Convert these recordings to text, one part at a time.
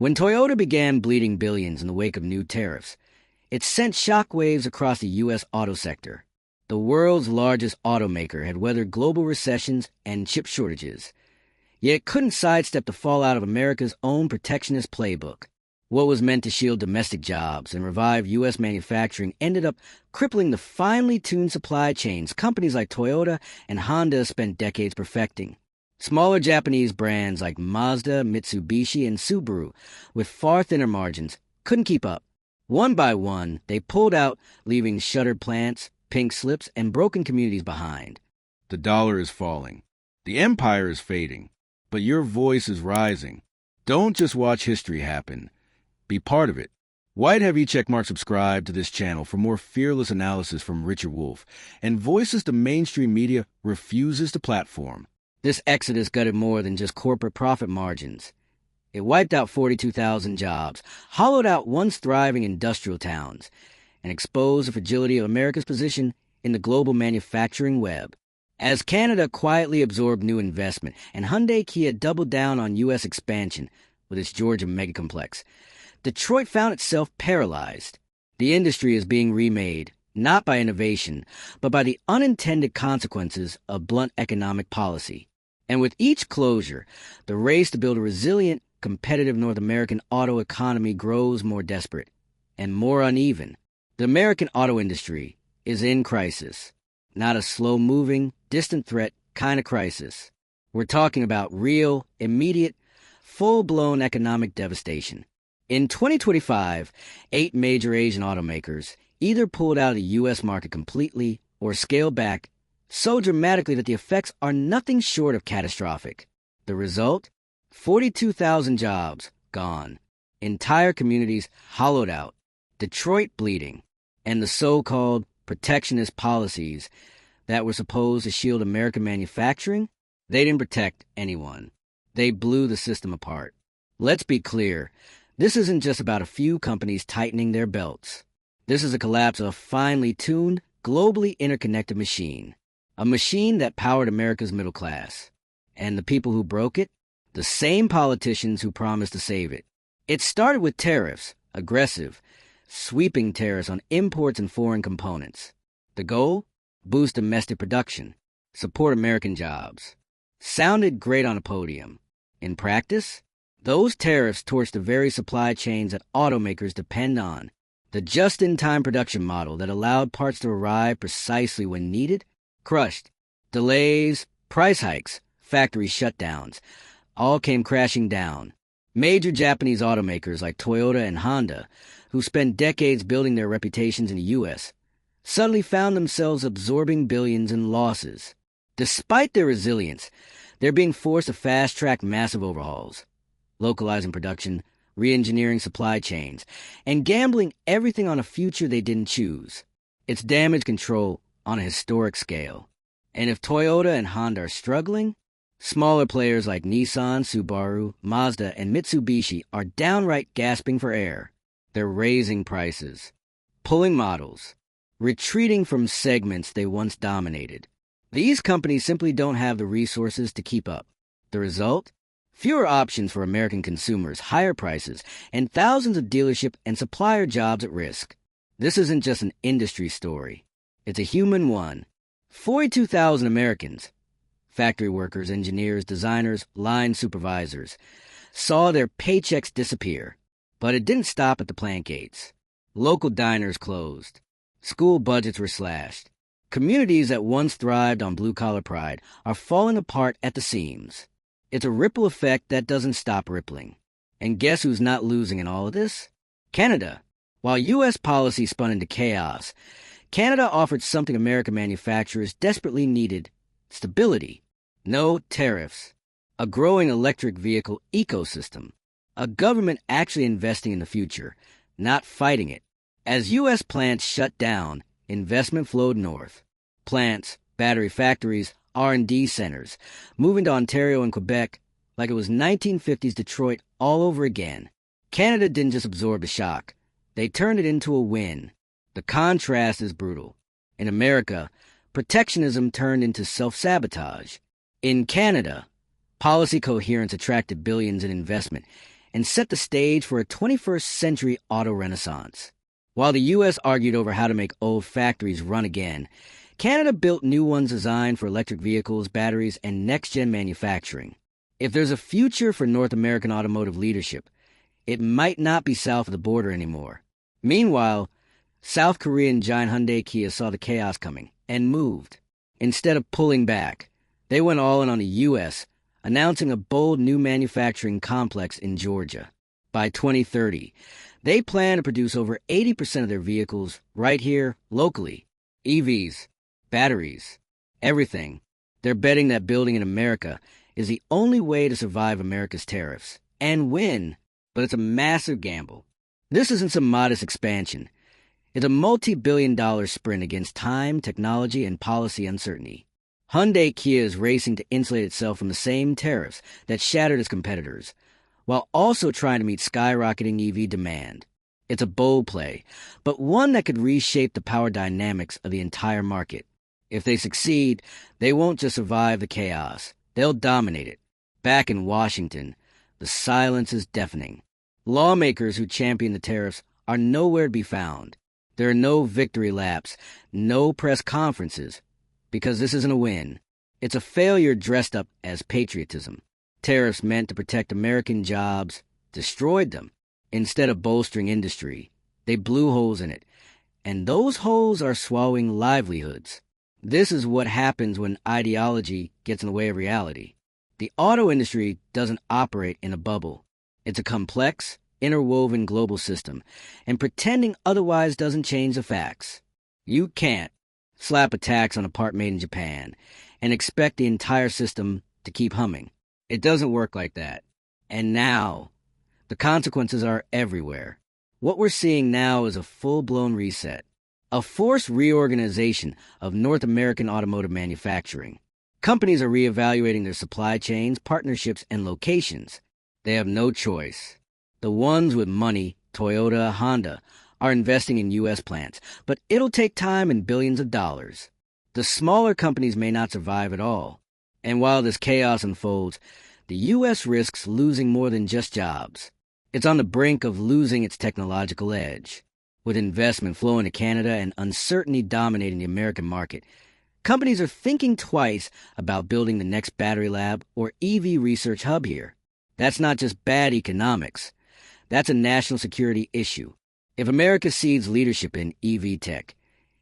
When Toyota began bleeding billions in the wake of new tariffs, it sent shockwaves across the U.S. auto sector. The world's largest automaker had weathered global recessions and chip shortages, yet it couldn't sidestep the fallout of America's own protectionist playbook. What was meant to shield domestic jobs and revive U.S. manufacturing ended up crippling the finely tuned supply chains companies like Toyota and Honda spent decades perfecting. Smaller Japanese brands like Mazda, Mitsubishi, and Subaru, with far thinner margins, couldn't keep up. One by one, they pulled out, leaving shuttered plants, pink slips, and broken communities behind. The dollar is falling. The empire is fading. But your voice is rising. Don't just watch history happen. Be part of it. Why have you checkmark subscribe to this channel for more fearless analysis from Richard Wolff and voices the mainstream media refuses to platform? This exodus gutted more than just corporate profit margins. It wiped out 42,000 jobs, hollowed out once thriving industrial towns, and exposed the fragility of America's position in the global manufacturing web. As Canada quietly absorbed new investment and Hyundai Kia doubled down on U.S. expansion with its Georgia megacomplex, Detroit found itself paralyzed. The industry is being remade, not by innovation, but by the unintended consequences of blunt economic policy. And with each closure, the race to build a resilient, competitive North American auto economy grows more desperate and more uneven. The American auto industry is in crisis, not a slow-moving, distant threat kind of crisis. We're talking about real, immediate, full-blown economic devastation. In 2025, 8 major Asian automakers either pulled out of the U.S. market completely or scaled back so dramatically that the effects are nothing short of catastrophic. The result? 42,000 jobs gone, entire communities hollowed out, Detroit bleeding, and the so-called protectionist policies that were supposed to shield American manufacturing, they didn't protect anyone. They blew the system apart. Let's be clear, this isn't just about a few companies tightening their belts. This is a collapse of a finely tuned, globally interconnected machine. A machine that powered America's middle class. And the people who broke it? The same politicians who promised to save it. It started with tariffs, aggressive, sweeping tariffs on imports and foreign components. The goal? Boost domestic production, support American jobs. Sounded great on a podium. In practice, those tariffs torched the very supply chains that automakers depend on. The just-in-time production model that allowed parts to arrive precisely when needed, crushed. Delays, price hikes, factory shutdowns, all came crashing down. Major Japanese automakers like Toyota and Honda, who spent decades building their reputations in the U.S., suddenly found themselves absorbing billions in losses. Despite their resilience, they're being forced to fast-track massive overhauls, localizing production, re-engineering supply chains, and gambling everything on a future they didn't choose. It's damage control on a historic scale. And if Toyota and Honda are struggling, smaller players like Nissan, Subaru, Mazda, and Mitsubishi are downright gasping for air. They're raising prices, pulling models, retreating from segments they once dominated. These companies simply don't have the resources to keep up. The result? Fewer options for American consumers, higher prices, and thousands of dealership and supplier jobs at risk. This isn't just an industry story. It's a human one. 42,000 Americans, factory workers, engineers, designers, line supervisors, saw their paychecks disappear. But it didn't stop at the plant gates. Local diners closed. School budgets were slashed. Communities that once thrived on blue-collar pride are falling apart at the seams. It's a ripple effect that doesn't stop rippling. And guess who's not losing in all of this? Canada. While U.S. policy spun into chaos, Canada offered something American manufacturers desperately needed: stability. No tariffs. A growing electric vehicle ecosystem. A government actually investing in the future, not fighting it. As U.S. plants shut down, investment flowed north. Plants, battery factories, R&D centers, moving to Ontario and Quebec like it was 1950s Detroit all over again. Canada didn't just absorb the shock. They turned it into a win. The contrast is brutal. In America, protectionism turned into self-sabotage. In Canada, policy coherence attracted billions in investment and set the stage for a 21st century auto renaissance. While the U.S. argued over how to make old factories run again, Canada built new ones designed for electric vehicles, batteries, and next-gen manufacturing. If there's a future for North American automotive leadership, it might not be south of the border anymore. Meanwhile, South Korean giant Hyundai Kia saw the chaos coming and moved. Instead of pulling back, they went all in on the U.S., announcing a bold new manufacturing complex in Georgia. By 2030, they plan to produce over 80% of their vehicles right here, locally. EVs, batteries, everything. They're betting that building in America is the only way to survive America's tariffs and win, but it's a massive gamble. This isn't some modest expansion. It's a multi-billion-dollar sprint against time, technology, and policy uncertainty. Hyundai Kia is racing to insulate itself from the same tariffs that shattered its competitors, while also trying to meet skyrocketing EV demand. It's a bold play, but one that could reshape the power dynamics of the entire market. If they succeed, they won't just survive the chaos. They'll dominate it. Back in Washington, the silence is deafening. Lawmakers who champion the tariffs are nowhere to be found. There are no victory laps, no press conferences, because this isn't a win. It's a failure dressed up as patriotism. Tariffs meant to protect American jobs destroyed them. Instead of bolstering industry, they blew holes in it, and those holes are swallowing livelihoods. This is what happens when ideology gets in the way of reality. The auto industry doesn't operate in a bubble. It's a complex, interwoven global system, and pretending otherwise doesn't change the facts. You can't slap a tax on a part made in Japan and expect the entire system to keep humming. It doesn't work like that. And now, the consequences are everywhere. What we're seeing now is a full-blown reset, a forced reorganization of North American automotive manufacturing. Companies are reevaluating their supply chains, partnerships, and locations. They have no choice. The ones with money, Toyota, Honda, are investing in U.S. plants, but it'll take time and billions of dollars. The smaller companies may not survive at all. And while this chaos unfolds, the U.S. risks losing more than just jobs. It's on the brink of losing its technological edge. With investment flowing to Canada and uncertainty dominating the American market, companies are thinking twice about building the next battery lab or EV research hub here. That's not just bad economics. That's a national security issue. If America cedes leadership in EV tech,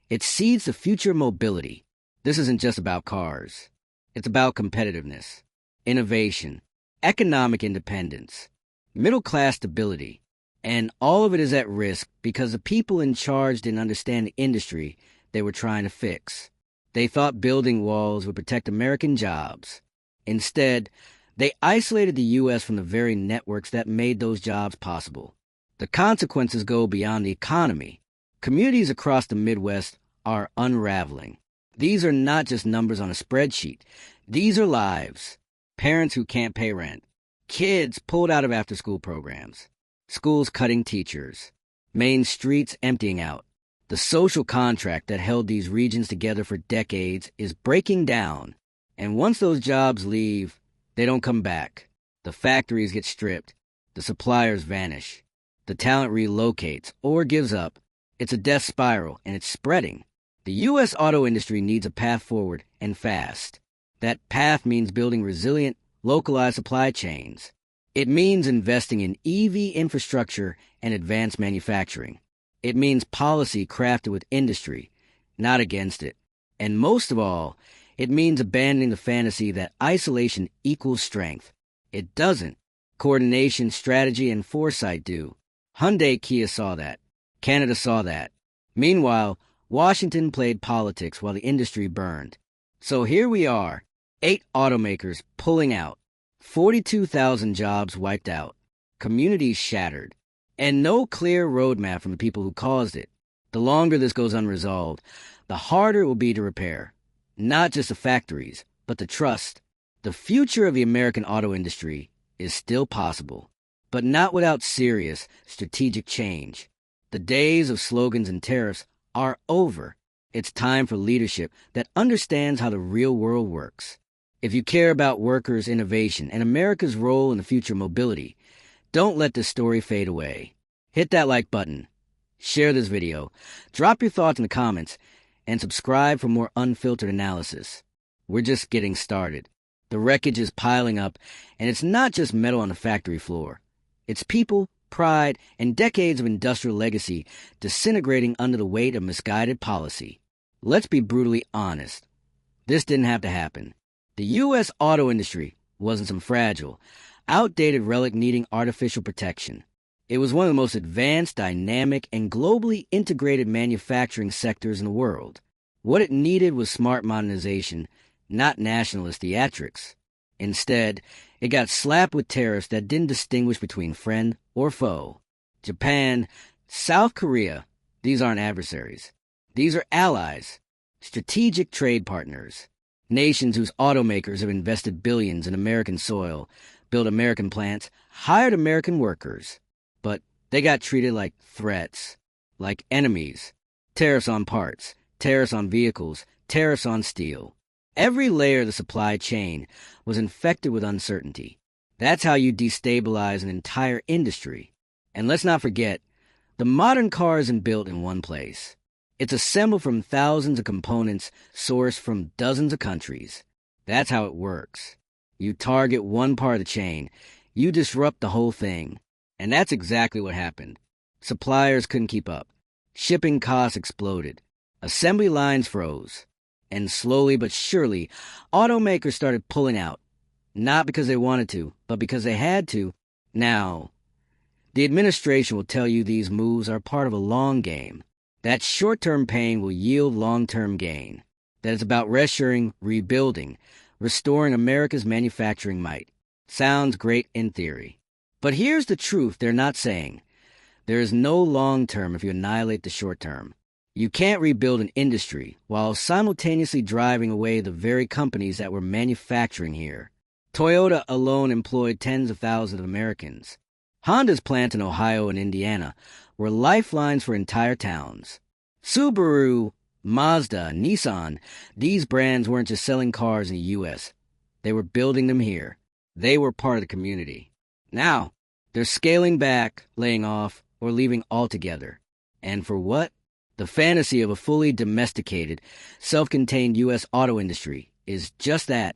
it cedes the future of mobility. This isn't just about cars. It's about competitiveness, innovation, economic independence, middle-class stability. And all of it is at risk because the people in charge didn't understand the industry they were trying to fix. They thought building walls would protect American jobs. Instead, they isolated the U.S. from the very networks that made those jobs possible. The consequences go beyond the economy. Communities across the Midwest are unraveling. These are not just numbers on a spreadsheet. These are lives. Parents who can't pay rent. Kids pulled out of after-school programs. Schools cutting teachers. Main streets emptying out. The social contract that held these regions together for decades is breaking down. And once those jobs leave, they don't come back. The factories get stripped. The suppliers vanish. The talent relocates or gives up. It's a death spiral, and it's spreading. The U.S. auto industry needs a path forward, and fast. That path means building resilient, localized supply chains. It means investing in EV infrastructure and advanced manufacturing. It means policy crafted with industry, not against it. And most of all, it means abandoning the fantasy that isolation equals strength. It doesn't. Coordination, strategy, and foresight do. Hyundai Kia saw that. Canada saw that. Meanwhile, Washington played politics while the industry burned. So here we are, 8 automakers pulling out, 42,000 jobs wiped out, communities shattered, and no clear roadmap from the people who caused it. The longer this goes unresolved, the harder it will be to repair. Not just the factories, but the trust. The future of the American auto industry is still possible, but not without serious strategic change. The days of slogans and tariffs are over. It's time for leadership that understands how the real world works. If you care about workers' innovation and America's role in the future of mobility, Don't let this story fade away. Hit that like button, share this video, drop your thoughts in the comments, and subscribe for more unfiltered analysis. We're just getting started. The wreckage is piling up, and it's not just metal on the factory floor. It's people, pride, and decades of industrial legacy disintegrating under the weight of misguided policy. Let's be brutally honest. This didn't have to happen. The U.S. auto industry wasn't some fragile, outdated relic needing artificial protection. It was one of the most advanced, dynamic, and globally integrated manufacturing sectors in the world. What it needed was smart modernization, not nationalist theatrics. Instead, it got slapped with tariffs that didn't distinguish between friend or foe. Japan, South Korea, these aren't adversaries. These are allies, strategic trade partners, nations whose automakers have invested billions in American soil, built American plants, hired American workers. But they got treated like threats, like enemies. Tariffs on parts, tariffs on vehicles, tariffs on steel. Every layer of the supply chain was infected with uncertainty. That's how you destabilize an entire industry. And let's not forget, the modern car isn't built in one place. It's assembled from thousands of components sourced from dozens of countries. That's how it works. You target one part of the chain, you disrupt the whole thing. And that's exactly what happened. Suppliers couldn't keep up. Shipping costs exploded. Assembly lines froze. And slowly but surely, automakers started pulling out. Not because they wanted to, but because they had to. Now, the administration will tell you these moves are part of a long game. That short-term pain will yield long-term gain. That it's about reshoring, rebuilding, restoring America's manufacturing might. Sounds great in theory. But here's the truth they're not saying. There is no long-term if you annihilate the short-term. You can't rebuild an industry while simultaneously driving away the very companies that were manufacturing here. Toyota alone employed tens of thousands of Americans. Honda's plants in Ohio and Indiana were lifelines for entire towns. Subaru, Mazda, Nissan, these brands weren't just selling cars in the U.S. They were building them here. They were part of the community. Now, they're scaling back, laying off, or leaving altogether. And for what? The fantasy of a fully domesticated, self-contained U.S. auto industry is just that,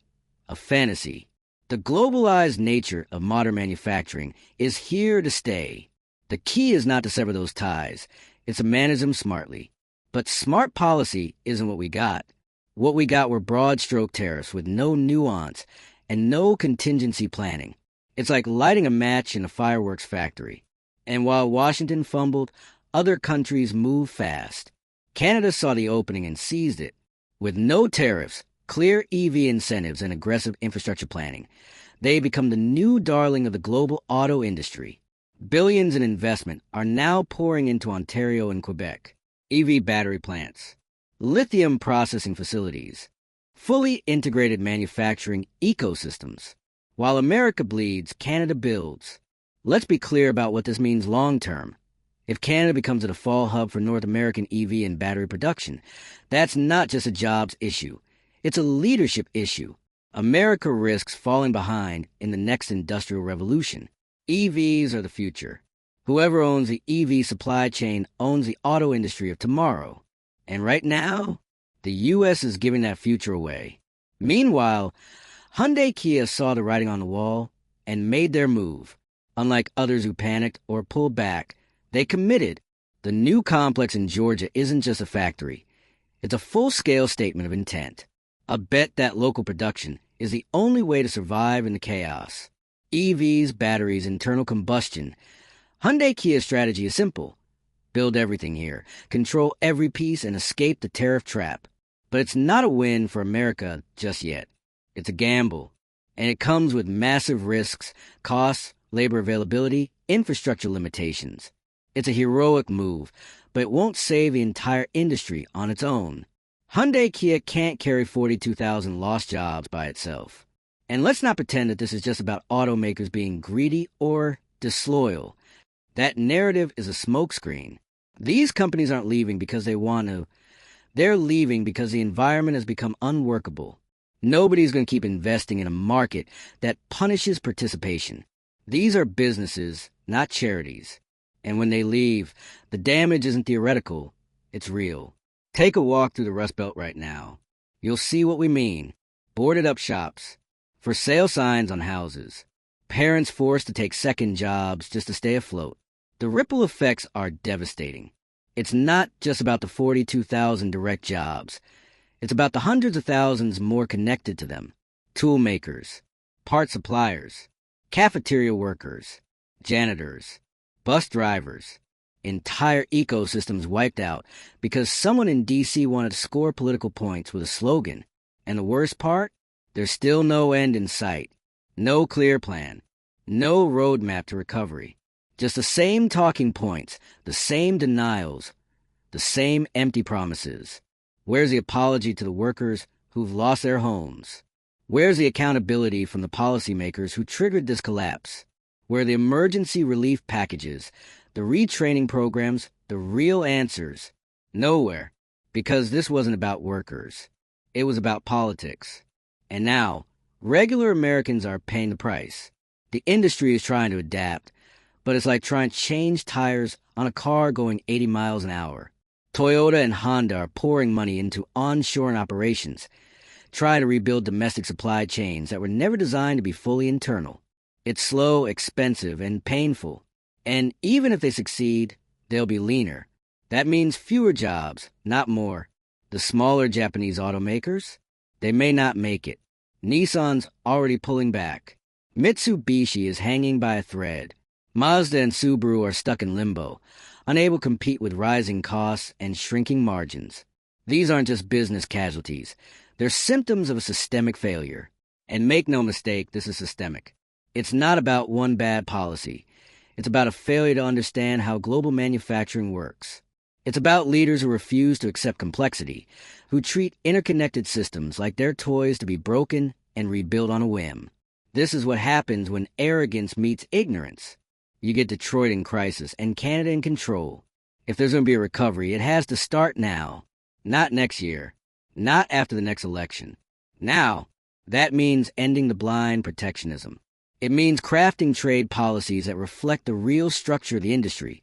a fantasy. The globalized nature of modern manufacturing is here to stay. The key is not to sever those ties. It's to manage them smartly. But smart policy isn't what we got. What we got were broad-stroke tariffs with no nuance and no contingency planning. It's like lighting a match in a fireworks factory. And while Washington fumbled, other countries moved fast. Canada saw the opening and seized it. With no tariffs, clear EV incentives, and aggressive infrastructure planning, they become the new darling of the global auto industry. Billions in investment are now pouring into Ontario and Quebec. EV battery plants, lithium processing facilities, fully integrated manufacturing ecosystems. While America bleeds, Canada builds. Let's be clear about what this means long-term. If Canada becomes a default hub for North American EV and battery production, that's not just a jobs issue. It's a leadership issue. America risks falling behind in the next industrial revolution. EVs are the future. Whoever owns the EV supply chain owns the auto industry of tomorrow. And right now, the U.S. is giving that future away. Meanwhile, Hyundai Kia saw the writing on the wall and made their move. Unlike others who panicked or pulled back, they committed. The new complex in Georgia isn't just a factory. It's a full-scale statement of intent. A bet that local production is the only way to survive in the chaos. EVs, batteries, internal combustion. Hyundai Kia's strategy is simple. Build everything here, control every piece, and escape the tariff trap. But it's not a win for America just yet. It's a gamble. And it comes with massive risks, costs, labor availability, infrastructure limitations. It's a heroic move, but it won't save the entire industry on its own. Hyundai Kia can't carry 42,000 lost jobs by itself. And let's not pretend that this is just about automakers being greedy or disloyal. That narrative is a smokescreen. These companies aren't leaving because they want to. They're leaving because the environment has become unworkable. Nobody's going to keep investing in a market that punishes participation. These are businesses, not charities. And when they leave, the damage isn't theoretical, it's real. Take a walk through the Rust Belt right now. You'll see what we mean. Boarded up shops, for sale signs on houses, parents forced to take second jobs just to stay afloat. The ripple effects are devastating. It's not just about the 42,000 direct jobs. It's about the hundreds of thousands more connected to them. Tool makers, part suppliers, cafeteria workers, janitors, bus drivers. Entire ecosystems wiped out because someone in D.C. wanted to score political points with a slogan. And the worst part? There's still no end in sight. No clear plan. No roadmap to recovery. Just the same talking points, the same denials, the same empty promises. Where's the apology to the workers who've lost their homes? Where's the accountability from the policymakers who triggered this collapse? Where are the emergency relief packages, the retraining programs, the real answers? Nowhere, because this wasn't about workers. It was about politics. And now, regular Americans are paying the price. The industry is trying to adapt, but it's like trying to change tires on a car going 80 miles an hour. Toyota and Honda are pouring money into onshoring operations, trying to rebuild domestic supply chains that were never designed to be fully internal. It's slow, expensive, and painful. And even if they succeed, they'll be leaner. That means fewer jobs, not more. The smaller Japanese automakers, they may not make it. Nissan's already pulling back. Mitsubishi is hanging by a thread. Mazda and Subaru are stuck in limbo, unable to compete with rising costs and shrinking margins. These aren't just business casualties. They're symptoms of a systemic failure. And make no mistake, this is systemic. It's not about one bad policy. It's about a failure to understand how global manufacturing works. It's about leaders who refuse to accept complexity, who treat interconnected systems like they're toys to be broken and rebuilt on a whim. This is what happens when arrogance meets ignorance. You get Detroit in crisis and Canada in control. If there's going to be a recovery, it has to start now. Not next year. Not after the next election. Now. That means ending the blind protectionism. It means crafting trade policies that reflect the real structure of the industry,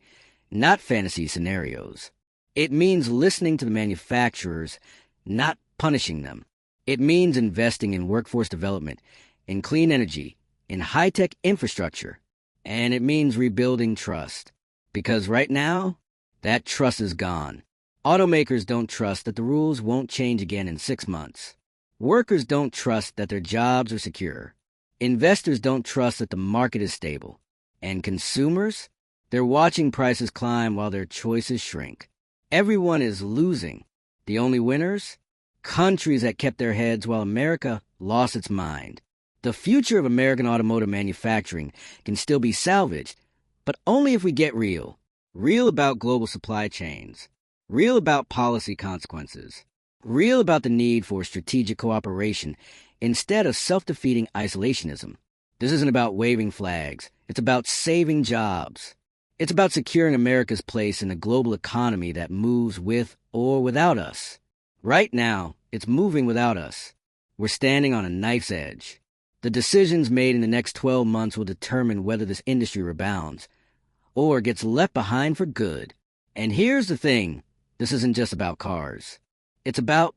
not fantasy scenarios. It means listening to the manufacturers, not punishing them. It means investing in workforce development, in clean energy, in high-tech infrastructure. And it means rebuilding trust. Because right now, that trust is gone. Automakers don't trust that the rules won't change again in 6 months. Workers don't trust that their jobs are secure. Investors don't trust that the market is stable. And consumers? They're watching prices climb while their choices shrink. Everyone is losing. The only winners? Countries that kept their heads while America lost its mind. The future of American automotive manufacturing can still be salvaged, but only if we get real. Real about global supply chains. Real about policy consequences. Real about the need for strategic cooperation instead of self-defeating isolationism. This isn't about waving flags. It's about saving jobs. It's about securing America's place in a global economy that moves with or without us. Right now, it's moving without us. We're standing on a knife's edge. The decisions made in the next 12 months will determine whether this industry rebounds or gets left behind for good. And here's the thing. This isn't just about cars. It's about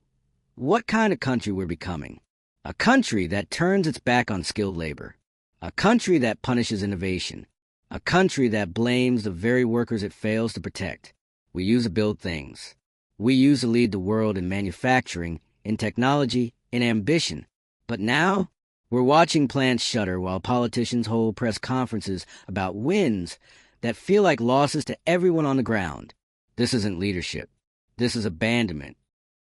what kind of country we're becoming. A country that turns its back on skilled labor. A country that punishes innovation. A country that blames the very workers it fails to protect. We use to build things. We use to lead the world in manufacturing, in technology, in ambition. But now, we're watching plants shutter while politicians hold press conferences about wins that feel like losses to everyone on the ground. This isn't leadership. This is abandonment.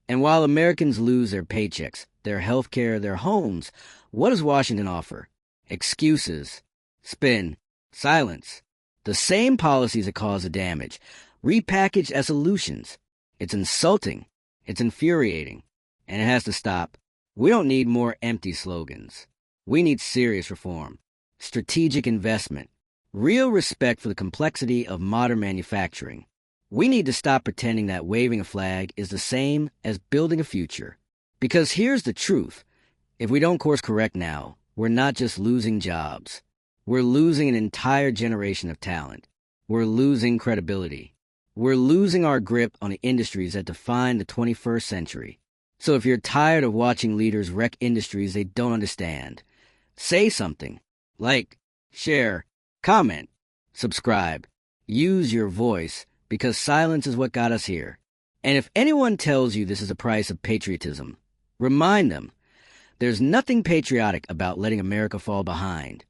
And while Americans lose their paychecks, their health care, their homes, what does Washington offer? Excuses, spin, silence. The same policies that cause the damage, repackaged as solutions. It's insulting. It's infuriating. And it has to stop. We don't need more empty slogans. We need serious reform, strategic investment, real respect for the complexity of modern manufacturing. We need to stop pretending that waving a flag is the same as building a future. Because here's the truth. If we don't course correct now, we're not just losing jobs. We're losing an entire generation of talent. We're losing credibility. We're losing our grip on the industries that define the 21st century. So if you're tired of watching leaders wreck industries they don't understand, say something. Like, share, comment, subscribe. Use your voice, because silence is what got us here. And if anyone tells you this is the price of patriotism, remind them there's nothing patriotic about letting America fall behind.